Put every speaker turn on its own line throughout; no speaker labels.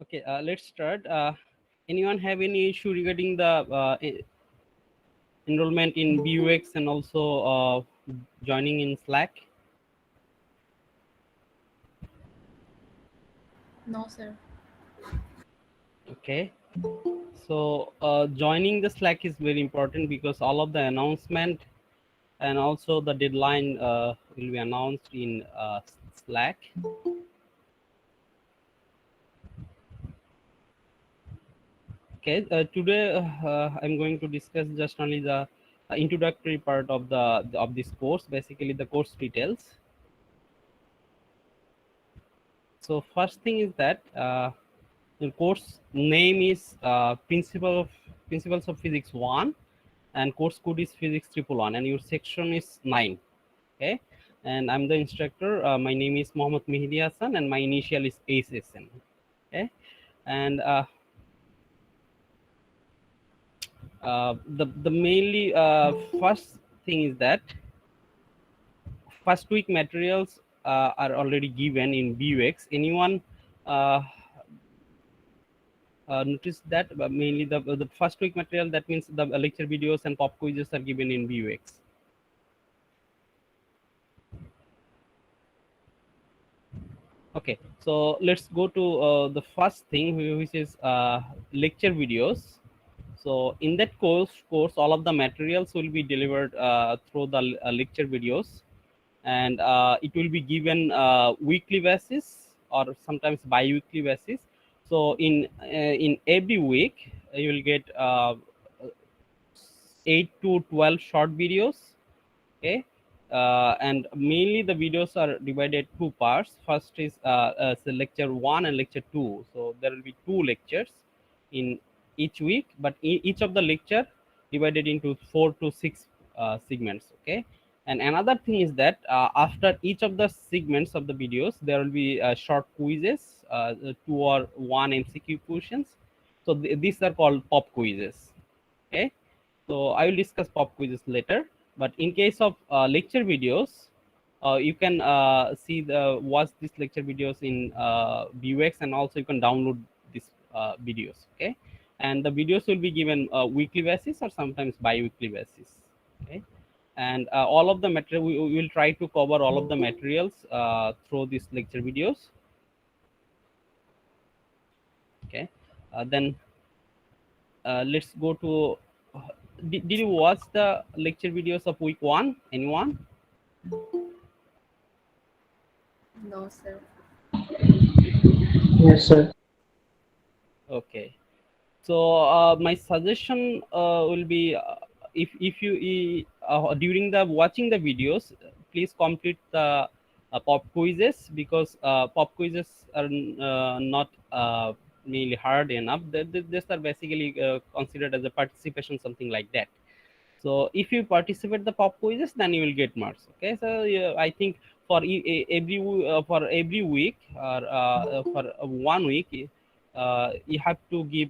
Okay, let's start. Anyone have any issue regarding the enrollment in BUX and also joining in Slack?
No, sir.
Okay, so joining the Slack is very important because all of the announcement and also the deadline will be announced in Slack. Okay, today I'm going to discuss just only the introductory part of of this course, basically the course details. So first thing is that the course name is Principles of Physics 1, and course code is Physics 111, and your section is 9. Okay, and I'm the instructor. My name is Mohammad Mehdi Hassan, and my initial is ASSN. Okay, and the mainly first thing is that first week materials are already given in BUX. Anyone uh, notice that mainly the first week material, that means the lecture videos and pop quizzes are given in BUX. Okay, so let's go to the first thing, which is lecture videos. So in that course, all of the materials will be delivered through the lecture videos, and it will be given weekly basis or sometimes bi-weekly basis. So in every week you will get 8 to 12 short videos. Okay, and mainly the videos are divided two parts. First is so lecture 1 and lecture 2. So there will be two lectures in each week, but each of the lecture divided into 4 to 6 segments. Okay, and another thing is that after each of the segments of the videos there will be short quizzes, two or one MCQ questions. So these are called pop quizzes. Okay, so I will discuss pop quizzes later, but in case of lecture videos, you can see the watch these lecture videos in BUX, and also you can download these videos. Okay, and the videos will be given weekly basis or sometimes bi-weekly basis. Okay, and all of the material, we will try to cover all of the materials through these lecture videos. Okay, then let's go to did you watch the lecture videos of week 1? Anyone?
No, sir.
Yes, sir.
Okay, so my suggestion will be, if you during the watching the videos, please complete the pop quizzes, because pop quizzes are not really hard enough. These are basically considered as a participation, something like that. So if you participate the pop quizzes, then you will get marks. Okay, so yeah, I think for for every week, or for 1 week, you have to give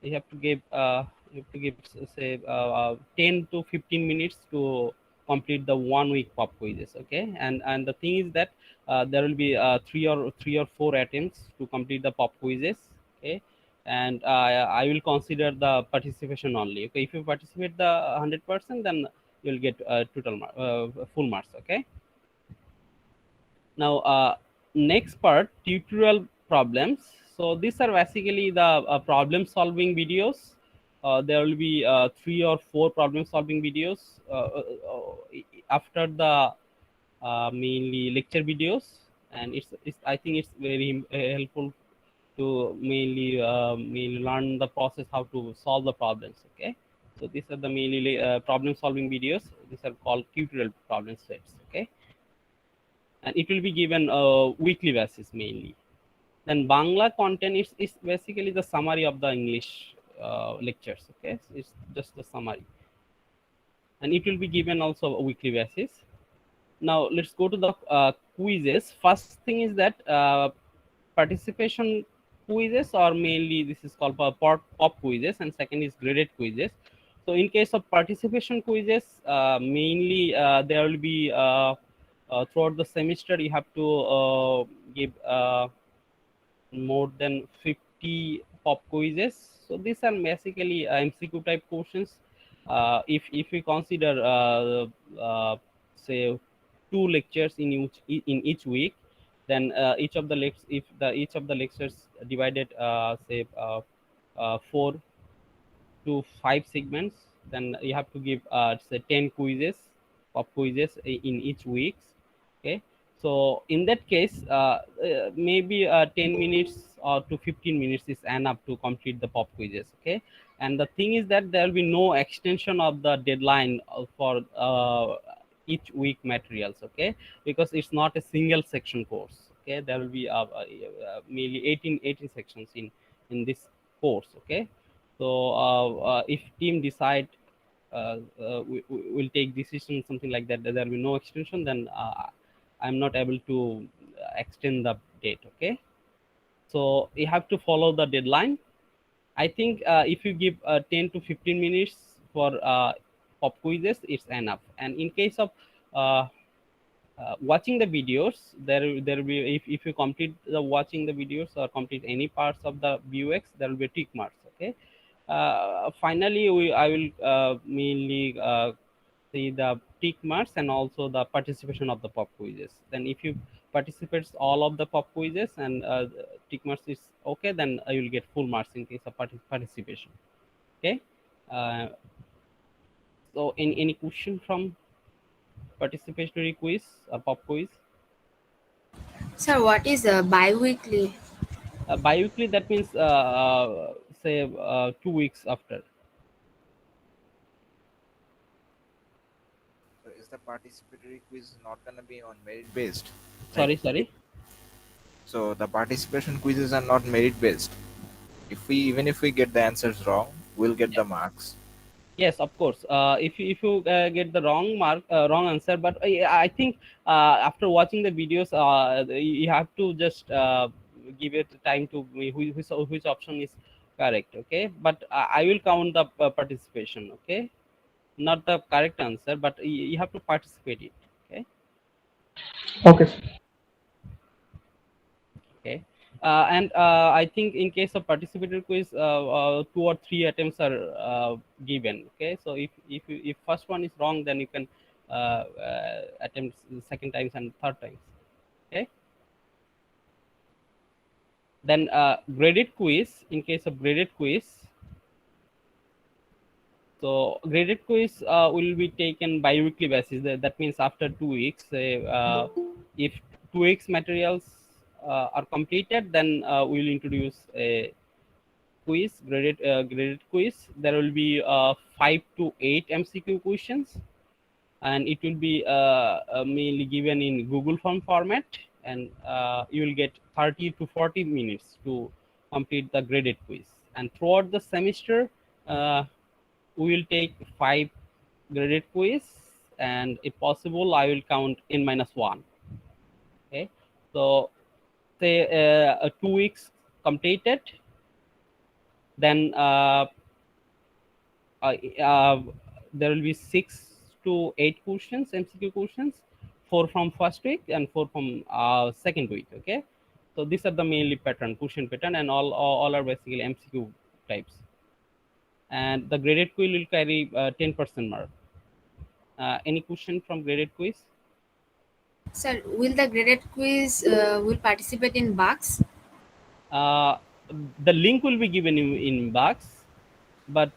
you have to give say 10 to 15 minutes to complete the 1 week pop quizzes. Okay, and the thing is that there will be three or four attempts to complete the pop quizzes. Okay, and I will consider the participation only. Okay, if you participate the 100%, then you'll get full marks. Okay, now next part, tutorial problems. So these are basically the problem solving videos. There will be three or four problem solving videos after the mainly lecture videos, and it's I think it's very helpful to mainly learn the process how to solve the problems. Okay, so these are the mainly problem solving videos. These are called tutorial problem sets. Okay, and it will be given weekly basis mainly. Then Bangla content is basically the summary of the English lectures. Okay, so it's just the summary, and it will be given also a weekly basis. Now let's go to the quizzes. First thing is that participation quizzes, or mainly this is called pop quizzes, and second is graded quizzes. So in case of participation quizzes, mainly there will be throughout the semester you have to give more than 50 pop quizzes. So these are basically MCQ type questions. If we consider say 2 lectures in each week, then each of the lectures divided say 4 to 5 segments, then you have to give say 10 quizzes, pop quizzes in each week. Okay, so in that case maybe 10 minutes or to 15 minutes is enough to complete the pop quizzes. Okay, and the thing is that there will be no extension of the deadline for each week materials. Okay, because it's not a single section course. Okay, there will be merely 18 sections in this course. Okay, so if team decide we will take decision something like that, there will be no extension, then I'm not able to extend the date. Okay, so you have to follow the deadline. I think if you give 10 to 15 minutes for pop quizzes, it's enough. And in case of uh, watching the videos, there will be, if you complete the watching the videos or complete any parts of the VUX, there will be tick marks. Okay, finally I will mainly see the tick marks and also the participation of the pop quizzes. Then if you participates all of the pop quizzes and tick marks is okay, then I will get full marks in case of participation. Okay, uh, so any question from participatory quiz or pop quiz?
Sir, what is bi-weekly?
Bi-weekly, that means say 2 weeks after.
So is the participatory quiz not gonna be on merit based? Like,
Sorry.
so the participation quizzes are not merit based. Even if we get the answers wrong, we'll get the marks.
Yes, of course. If you get the wrong answer, but I think after watching the videos, you have to just give it time to which option is correct. Okay, but I will count the participation. Okay, not the correct answer, but you have to participate it. Okay.
Okay, sir.
Okay, and I think in case of participatory quiz 2 or 3 attempts are given. Okay, so if first one is wrong, then you can attempt the second times and third times. Okay, then graded quiz, in case of graded quiz, so graded quiz will be taken bi-weekly basis. That means after 2 weeks, if 2 weeks materials are completed, then we will introduce a quiz, graded quiz. There will be 5 to 8 MCQ questions, and it will be mainly given in Google Form format, and you will get 30 to 40 minutes to complete the graded quiz. And throughout the semester, uh, we will take 5 graded quiz, and if possible, I will count n-1. Okay, so say 2 weeks completed, then uh, uh, there will be 6 to 8 questions, MCQ questions, 4 from first week and 4 from second week. Okay, so these are the mainly question pattern, and all are basically MCQ types. And the graded quiz will carry 10% mark. Any question from graded quiz?
Sir, will the graded quiz will participate in bugs?
Uh, the link will be given in box, but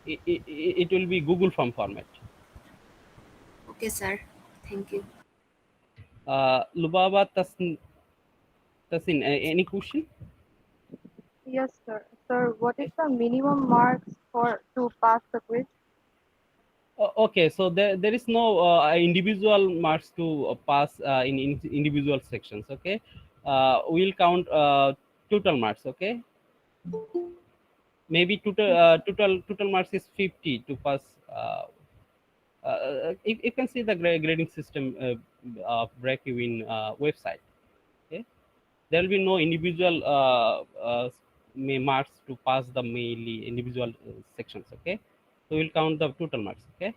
it will be Google Form format.
Okay, sir. Thank you.
Lubaba Tasin, any question?
Yes, sir. Sir, what is the minimum marks for to pass the quiz?
Okay, so there is no individual marks to pass in individual sections. Okay, we'll count total marks. Okay, maybe total marks is 50 to pass. You can see the grading system of Break-Even website. Okay, there will be no individual marks to pass the mainly individual sections. Okay, so we'll count the total marks. Okay.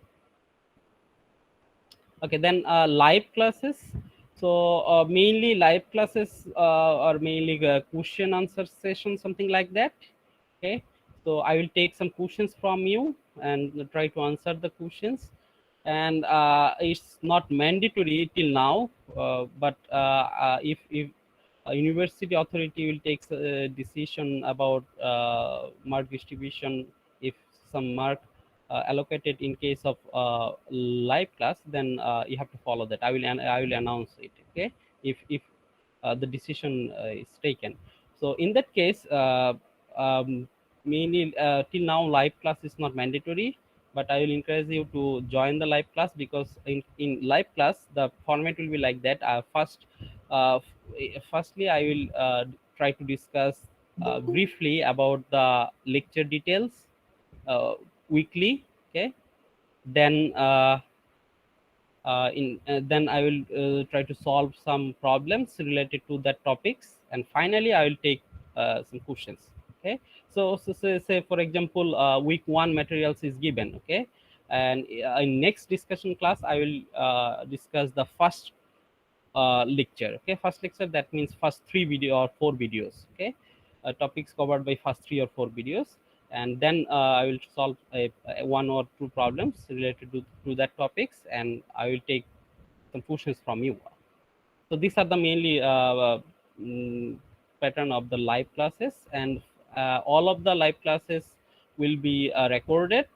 Okay, then live classes. So mainly live classes are mainly question answer session, something like that. Okay, so I will take some questions from you and try to answer the questions. And it's not mandatory till now, but if a university authority will take a decision about mark distribution, if some mark allocated in case of live class, then you have to follow that. I will announce it. Okay, if the decision is taken. So in that case, mainly till now live class is not mandatory, but I will encourage you to join the live class, because in live class the format will be like that. Firstly, I will try to discuss briefly about the lecture details weekly. Okay, then then I will try to solve some problems related to that topics, and finally I will take some questions. Okay, so say for example, week 1 materials is given. Okay, and in next discussion class I will discuss the first lecture. Okay, first lecture, that means first 3 video or 4 videos. Okay, topics covered by first 3 or 4 videos, and then I will solve one or two problems related to that topics, and I will take some questions from you. So these are the mainly mm, pattern of the live classes, and all of the live classes will be recorded,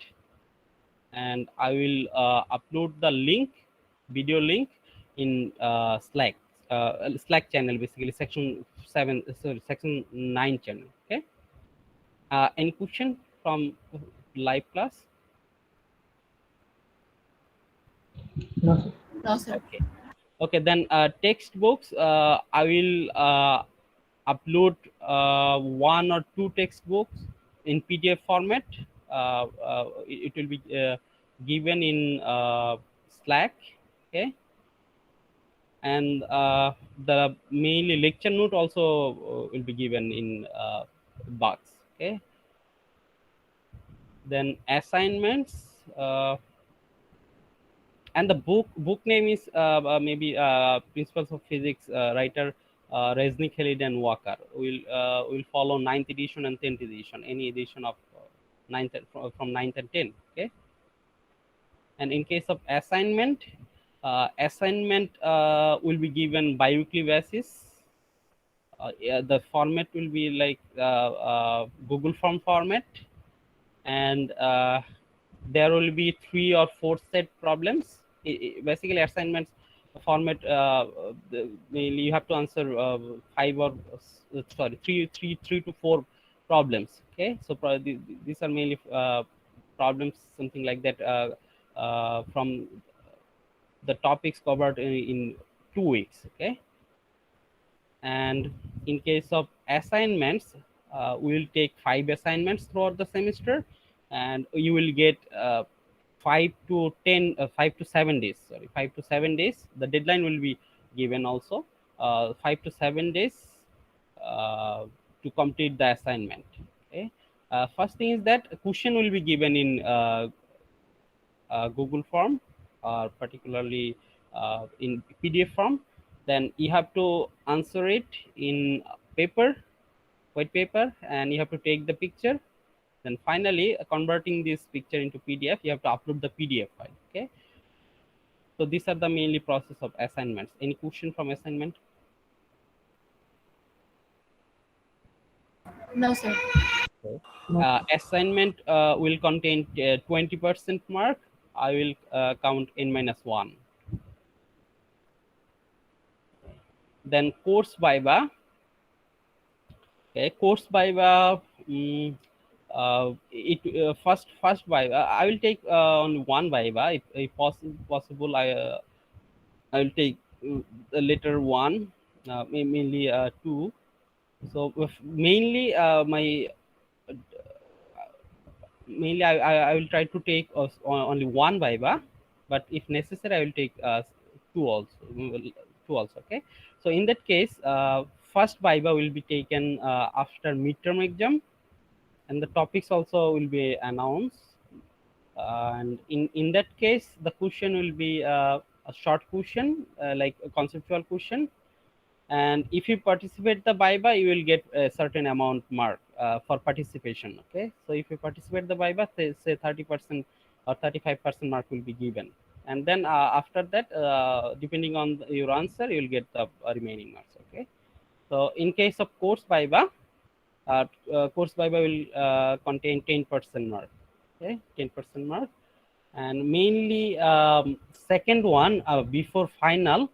and I will upload the link, video link, in Slack channel, basically section 9 channel. Okay. Any question from live class?
No, sir.
No, sir.
Okay. Okay, then textbooks, I will upload 1 or 2 textbooks in PDF format. It will be given in Slack. Okay, and the mainly lecture note also will be given in box. Okay, then assignments, and the book name is maybe Principles of Physics, writer Resnick, Khalid, and Walker. Will follow 9th edition and 10th edition, any edition of 9th from 9th and 10th. Okay, and in case of assignment, will be given bi-weekly basis. Yeah, the format will be like Google form format, and there will be 3 or 4 set problems. Basically, assignments format, mainly you have to answer 5 or sorry 3 to 4 problems. Okay, so these are mainly problems, something like that, from the topics covered in 2 weeks. Okay, and in case of assignments, we will take 5 assignments throughout the semester, and you will get 5 to 7 days, sorry, 5 to 7 days. The deadline will be given also, 5 to 7 days uh, to complete the assignment. Okay, first thing is that a question will be given in Google form, or particularly in PDF form. Then you have to answer it in white paper, and you have to take the picture. Then finally, converting this picture into PDF, you have to upload the PDF file. Okay. So these are the mainly process of assignments. Any question from assignment?
No, sir.
Assignment will contain 20% mark. I will count n-1. Then course viva. Okay, course viva. First viva. I will take only one viva if possible. I will take the letter 1, mainly 2. So mainly I will try to take only one viva, but if necessary I will take two also. Two also. Okay. So in that case, first viva will be taken after midterm exam, and the topics also will be announced. And in that case, the question will be a short question, like a conceptual question. And if you participate the viva, you will get a certain amount mark for participation. Okay, so if you participate the viva, say 30% or 35% mark will be given, and then after that, depending on your answer, you will get the remaining marks. Okay, so in case of course viva will contain 10% mark. Okay, 10% mark. And mainly second one, before final,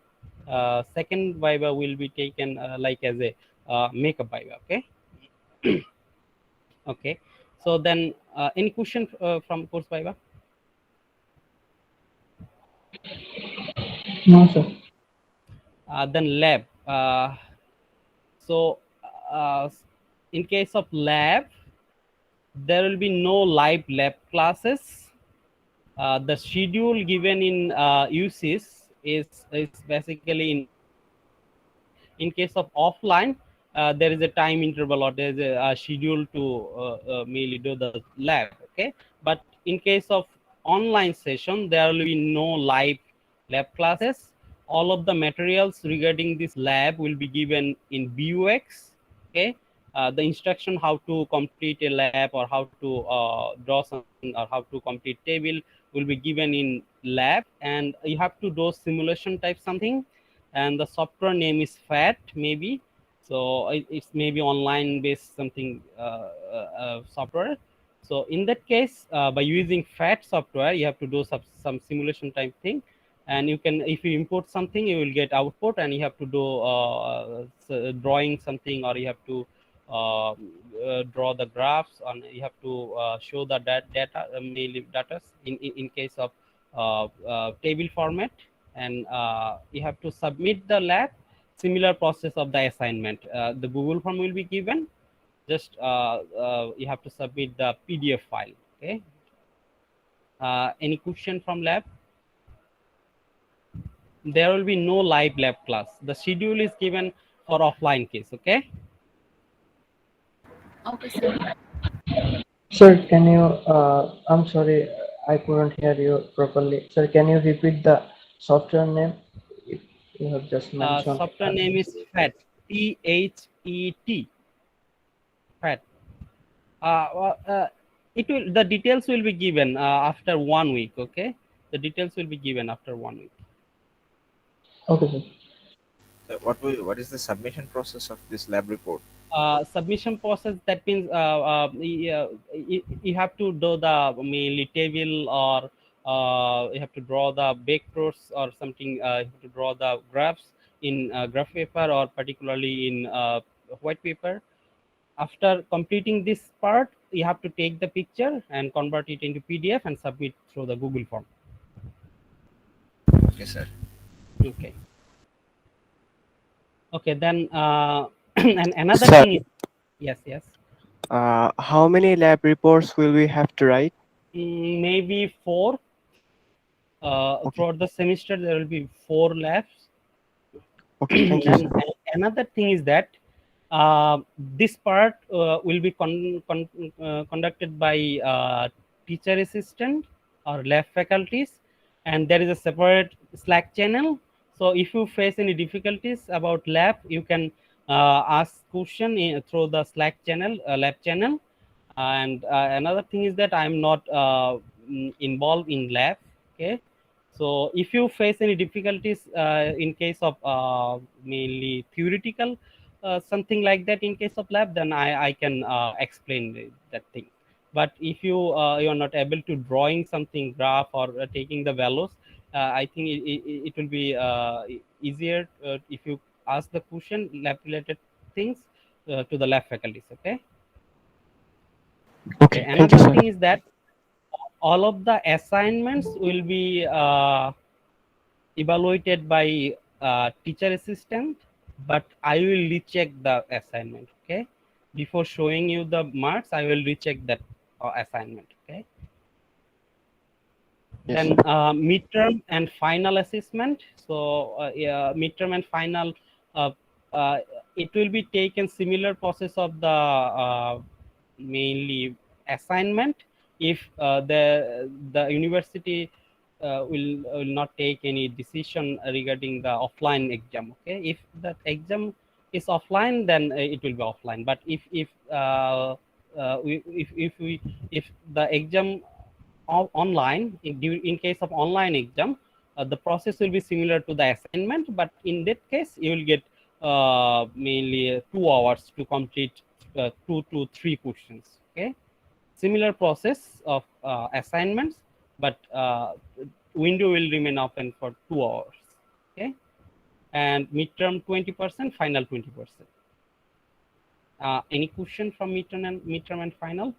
second viva will be taken like as a makeup viva. Okay. Okay, so then any question from course viva?
No, sir.
Then lab. So uh, in case of lab, there will be no live lab classes. The schedule given in UCIS is basically in case of offline, there is a time interval or there is a schedule to mainly do the lab. Okay, but in case of online session, there will be no live lab classes. All of the materials regarding this lab will be given in BUX. Okay, the instruction how to complete a lab or how to draw something or how to complete table will be given in lab, and you have to do simulation type something, and the software name is FAT maybe. So it's maybe online based something software. So in that case, by using FAT software, you have to do some simulation type thing, and you can, if you import something, you will get output, and you have to do drawing something, or you have to draw the graphs, and you have to show the data, mainly data in case of table format, and you have to submit the lab. Similar process of the assignment. The Google form will be given. Just you have to submit the PDF file. Okay. Any question from lab? There will be no live lab class. The schedule is given for offline case. Okay.
Okay, sir.
Sir, can you, I'm sorry, I couldn't hear you properly. Sir, can you repeat the software name? If you have just mentioned.
Software name is FAT. THET. FAT. It will, the details will be given after 1 week. Okay, the details will be given after 1 week.
Okay, sir.
So what is the submission process of this lab report?
Submission process, that means you have to do the mainly table, or you have to draw the vectors or something. You have to draw the graphs in graph paper, or particularly in white paper. After completing this part, you have to take the picture and convert it into PDF and submit through the Google form.
Okay, sir.
Okay. Okay, then and another
Sir.
thing is, yes.
How many lab reports will we have to write?
Maybe 4.
Okay.
Throughout the semester, there will be 4 labs.
Okay, thank you,
And
sir.
another thing is that this part will be conducted by teacher assistant or lab faculties, and there is a separate Slack channel. So if you face any difficulties about lab, you can ask question through the Slack channel, lab channel. And another thing is that I'm not involved in lab. Okay, so if you face any difficulties in case of mainly theoretical something like that in case of lab, then I can explain that thing. But if you are not able to drawing something graph or taking the values, I think it will be easier if you ask the question lab related things to the lab faculties. Okay. Okay.
Okay, thank you,
Another
sir.
thing is that all of the assignments will be evaluated by teacher assistant, but I will recheck the assignment. Okay, before showing you the marks, I will recheck that assignment. Okay.
Yes,
Then
sir.
midterm and final assessment. So yeah, midterm and final, uh, uh, it will be taken similar process of the mainly assignment. If the university will not take any decision regarding the offline exam. Okay, if that exam is offline, then it will be offline. But if the exam online, in case of online exam, the process will be similar to the assignment, but in that case you will get mainly 2 hours to complete 2 to 3 questions. Okay, similar process of assignments, but window will remain open for 2 hours. Okay, and midterm 20%, final 20%. Any question from midterm and final?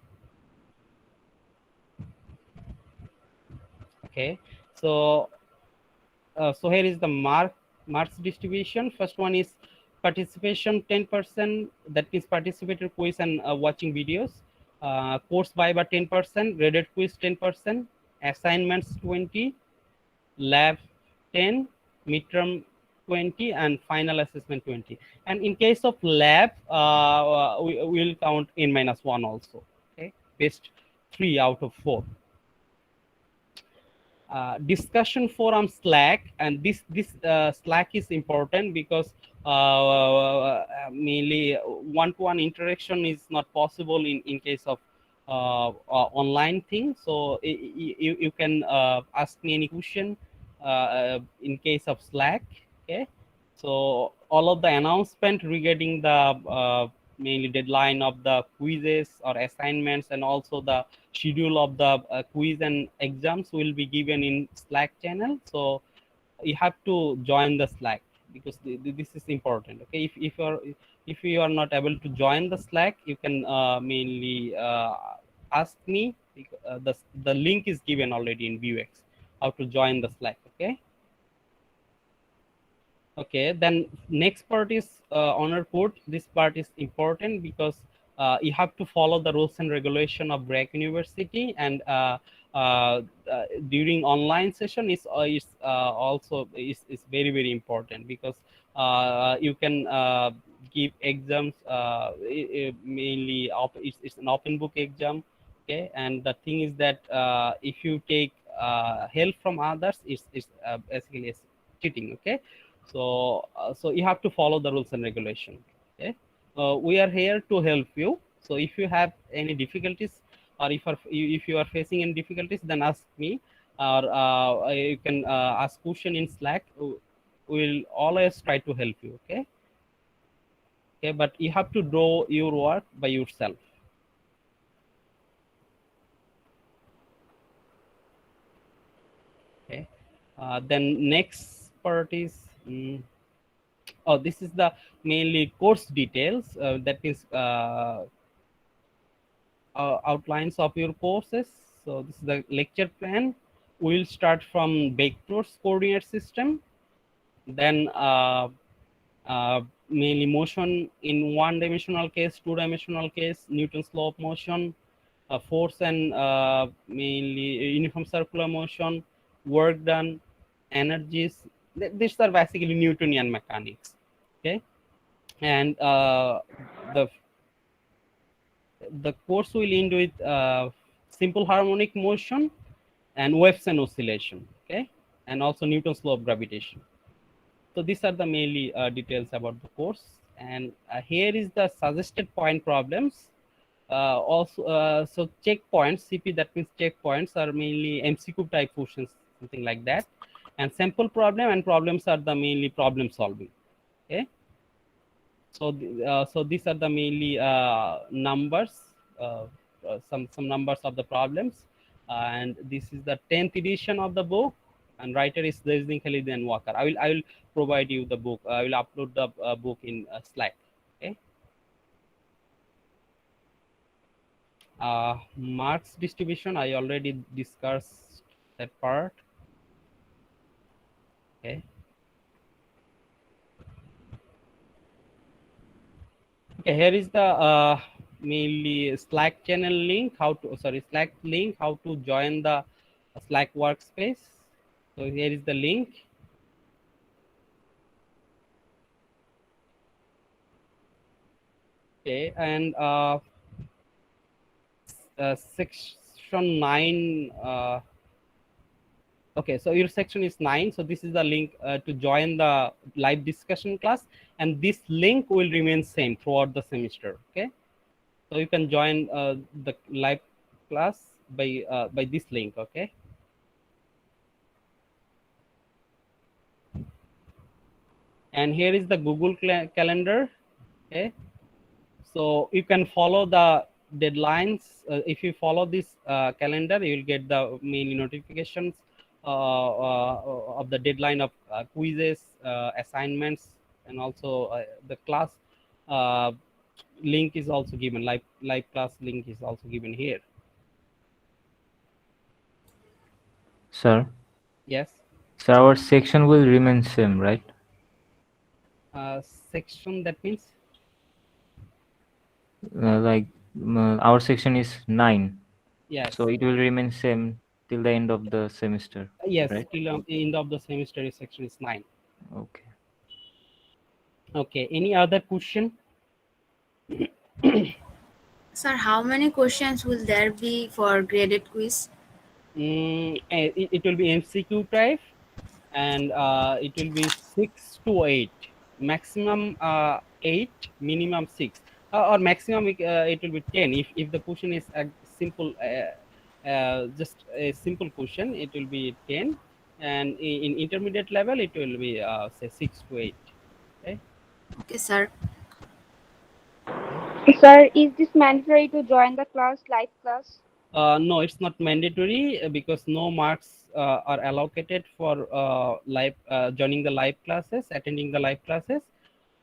Okay, so so here is the marks distribution. First one is participation 10%, that is participator quiz and watching videos. Course viva 10%, graded quiz 10%, assignments 20, lab 10, midterm 20, and final assessment 20. And in case of lab, we will count n-1 also. Okay, best 3 out of 4. Discussion forum Slack, and this Slack is important because mainly one-to-one interaction is not possible in case of online thing. So you can ask me any question in case of Slack. Okay, so all of the announcement regarding the mainly deadline of the quizzes or assignments, and also the schedule of the quiz and exams will be given in Slack channel. So you have to join the Slack because this is important. Okay, if you are not able to join the Slack, you can mainly ask me. The link is given already in Vuex how to join the Slack. Okay. Okay, then next part is honor code. This part is important because you have to follow the rules and regulation of BRAC University, and during online session is also is very, very important because you can give exams mainly it's an open book exam. Okay, and the thing is that if you take help from others, it's basically cheating. Okay, so so you have to follow the rules and regulation. Okay, we are here to help you. So if you have any difficulties, or if you are facing any difficulties, then ask me, or you can ask question in Slack. We'll always try to help you. Okay, okay, but you have to do your work by yourself. Okay, then next part is oh, this is the mainly course details, that is outlines of your courses. So this is the lecture plan. We'll start from vectors coordinate system, then mainly motion in one-dimensional case, two-dimensional case, Newton's law of motion, force and mainly uniform circular motion, work done, energies. These are basically Newtonian mechanics. Okay, and the course will end with simple harmonic motion and waves and oscillation. Okay, and also Newton's law of gravitation. So these are the mainly details about the course. And here is the suggested point problems. Also, so checkpoints, CP, that means checkpoints, are mainly MCQ type questions, something like that. And sample problem and problems are the mainly problem solving. Okay. So so these are the mainly numbers, some numbers of the problems, and this is the 10th edition of the book, and writer is Daisy Khalid and Walker. I will provide you the book. I will upload the book in Slack. Okay. Marks distribution, I already discussed that part. Okay. Okay, here is the mainly Slack channel link. Slack link, how to join the Slack workspace. So here is the link. Okay, and section 9 Okay, so your section is 9. So this is the link to join the live discussion class, and this link will remain same throughout the semester. Okay, so you can join the live class by this link. Okay. And here is the Google Calendar. Okay, so you can follow the deadlines. If you follow this calendar, you will get the main notifications of the deadline of quizzes, assignments, and also the class uh, link is also given. Live class link is also given here.
Sir,
Yes.
so our section will remain same, right?
Section, that means
Like our section is 9,
yes.
so it will remain same till the end of the semester,
Yes,
right?
till end of the semester section is 9.
Okay.
Okay, any other question?
Sir, how many questions will there be for graded quiz?
It will be MCQ type, and it will be 6 to 8, maximum 8, minimum 6, or maximum it will be 10 if the question is a simple, just a simple question, it will be 10, and in intermediate level it will be say 6 to 8. Okay.
Okay, sir.
Sir, is this mandatory to join the class, live class?
No, it's not mandatory because no marks are allocated for live joining the live classes, attending the live classes.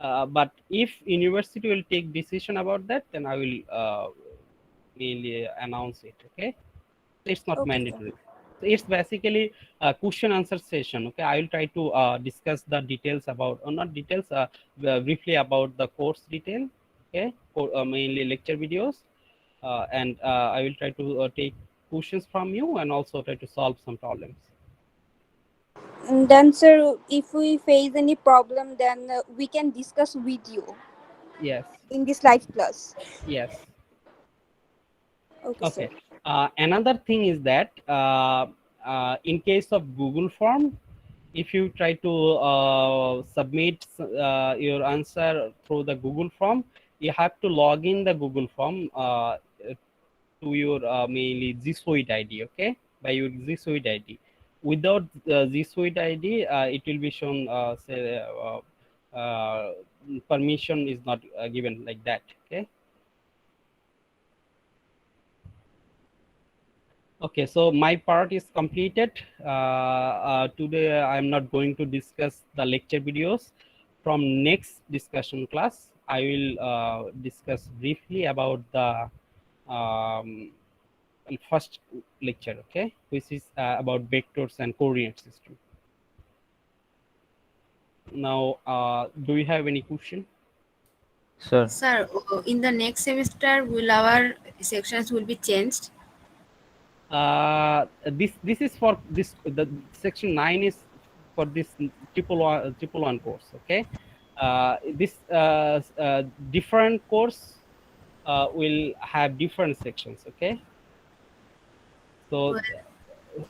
But if university will take decision about that, then I will mainly announce it. Okay, it's not
Okay, sir.
mandatory. So it's basically a question answer session. Okay, I will try to discuss the details about, or not details, briefly about the course detail. Okay, mainly lecture videos, and I will try to take questions from you and also try to solve some problems.
And then, sir, if we face any problem, then we can discuss with you
Yes,
in this live class.
yes.
Okay, sir.
Okay. Another thing is that in case of Google form, if you try to submit your answer through the Google form, you have to log in the Google form to your mainly G Suite ID. Okay, by your G Suite ID. Without G Suite ID, it will be shown say permission is not given, like that. Okay. Okay, so my part is completed. Today I'm not going to discuss the lecture videos. From next discussion class, I will discuss briefly about the first lecture, okay, which is about vectors and coordinate system. Now, do you have any question?
Sir,
Sir, in the next semester, will our sections will be changed?
This is for this, the section 9 is for this triple one course. Okay, this different course will have different sections. Okay, so
Well,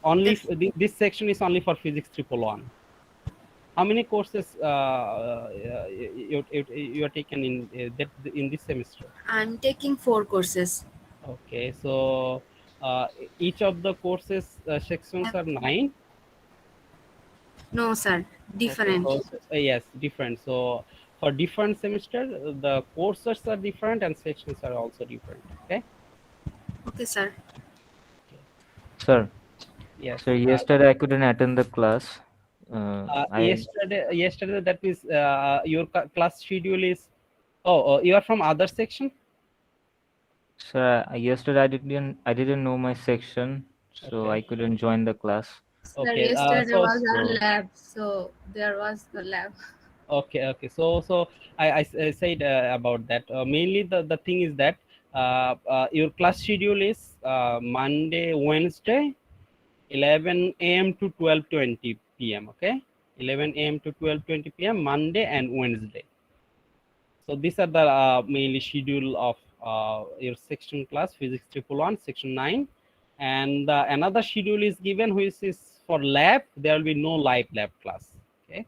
only
the-
this section is only for physics triple one. How many courses you are taken in this semester?
I'm taking 4 courses.
Okay, so each of the courses sections are 9.
No, sir,
Okay,
different.
so yes, different. So for different semester, the courses are different and sections are also different. Okay.
Okay, sir.
sir,
Yes.
so yesterday I couldn't attend the class.
Yesterday, that means your class schedule is. Oh, you are from other section.
Sir, yesterday I didn't know my section, so
Okay.
I couldn't join the class.
Sir,
Okay.
yesterday
So
was our
so-
lab, so there was the lab.
okay. So I said about that. Mainly the thing is that your class schedule is Monday, Wednesday, 11 a.m. to 12:20 p.m. Okay, 11 a.m. to 12:20 p.m. Monday and Wednesday. So these are the mainly schedule of your section class, physics triple one, section 9, and another schedule is given which is for lab, there will be no live lab class. Okay,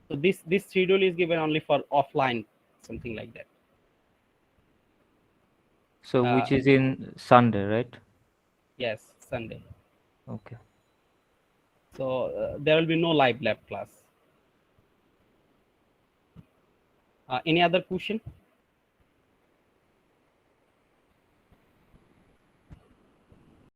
so this schedule is given only for offline, something like that.
So which is in Sunday, right?
Yes, Sunday.
Okay.
So there will be no live lab class. Any other question?